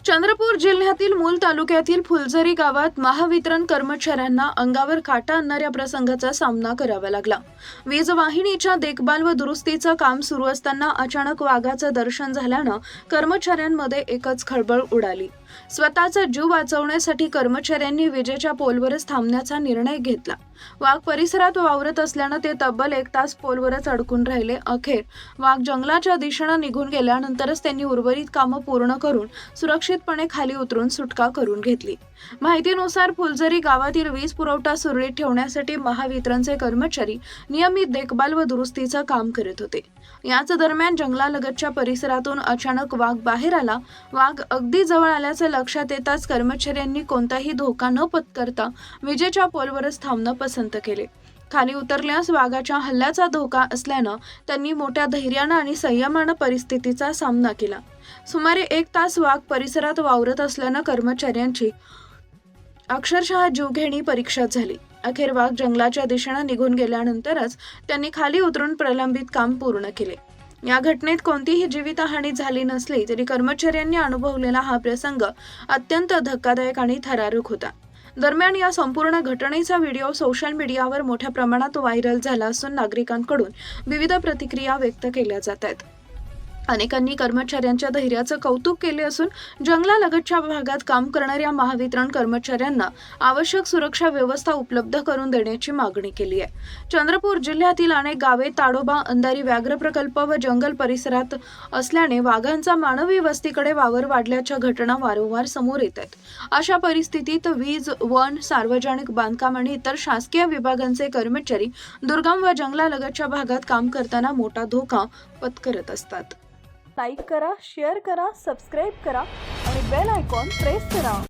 चंद्रपूर जिल्ह्यातील मूल तालुक्यातील फुलझरी गावात महावितरण कर्मचाऱ्यांना अंगावर काटा आणणाऱ्या प्रसंगाचा सामना करावा लागला। वीज वाहिनीच्या देखभाल व दुरुस्तीचं काम सुरू असताना अचानक वाघाचं दर्शन झाल्यानं कर्मचाऱ्यांमध्ये एकच खळबळ उडाली। स्वतःचा जीव वाचवण्यासाठी कर्मचाऱ्यांनी विजेच्या पोलवरच थांबण्याचा निर्णय घेतला। वाघ परिसरात वावरत असल्यानं ते तब्बल 1 तास पोलवरच अडकून राहिले। अखेर वाघ जंगलाच्या दिशेने निघून गेल्यानंतरच त्यांनी उर्वरित कामं पूर्ण करून सुरक्षितपणे खाली उतरून सुटका करून घेतली। माहितीनुसार फुलझरी गावातील वीज पुरवठा सुरळीत ठेवण्यासाठी महावितरणचे कर्मचारी नियमित देखभाल व दुरुस्तीचं काम करत होते। याच दरम्यान जंगलालगतच्या परिसरातून अचानक वाघ बाहेर आला। वाघ अगदी जवळ आल्याचे लक्षात येताच कर्मचाऱ्यांनी कोणताही धोका न पत्करता विजेच्या पोलवरच थांबणं पसंत केले। खाली उतरल्यास वाघाच्या हल्ल्याचा धोका असल्यानं त्यांनी मोठ्या धैर्यानं आणि संयमानं परिस्थितीचा सामना केला। सुमारे 1 तास वाघ परिसरात वावरत असल्यानं कर्मचाऱ्यांची अक्षरशः जीवघेणी परीक्षा झाली। अखेर वाघ जंगलाच्या दिशेने निघून गेल्यानंतरच त्यांनी खाली उतरून प्रलंबित काम पूर्ण केले। या घटनेत कोणतीही जीवितहानी झाली नसली तरी कर्मचाऱ्यांनी अनुभवलेला हा प्रसंग अत्यंत धक्कादायक आणि थरारक होता। दरम्यान या संपूर्ण घटनेचा व्हिडिओ सोशल मीडियावर मोठ्या प्रमाणात व्हायरल झाला असून नागरिकांकडून विविध प्रतिक्रिया व्यक्त केल्या जात आहेत। अनेकांनी कर्मचाऱ्यांच्या धैर्याचं कौतुक केले असून जंगलालगतच्या भागात काम करणाऱ्या महावितरण कर्मचाऱ्यांना आवश्यक सुरक्षा व्यवस्था उपलब्ध करून देण्याची मागणी केली आहे। चंद्रपूर जिल्ह्यातील अनेक गावे ताडोबा, अंधारी व्याघ्र प्रकल्प व जंगल परिसरात असल्याने वाघांचा मानवी वस्तीकडे वावर वाढल्याच्या घटना वारंवार समोर येत आहेत। अशा परिस्थितीत वीज, वन, सार्वजनिक बांधकाम आणि इतर शासकीय विभागांचे कर्मचारी दुर्गम व जंगलालगतच्या भागात काम करताना मोठा धोका पत्करत असतात। लाईक करा, शेअर करा, सबस्क्राईब करा आणि बेल आयकॉन प्रेस करा।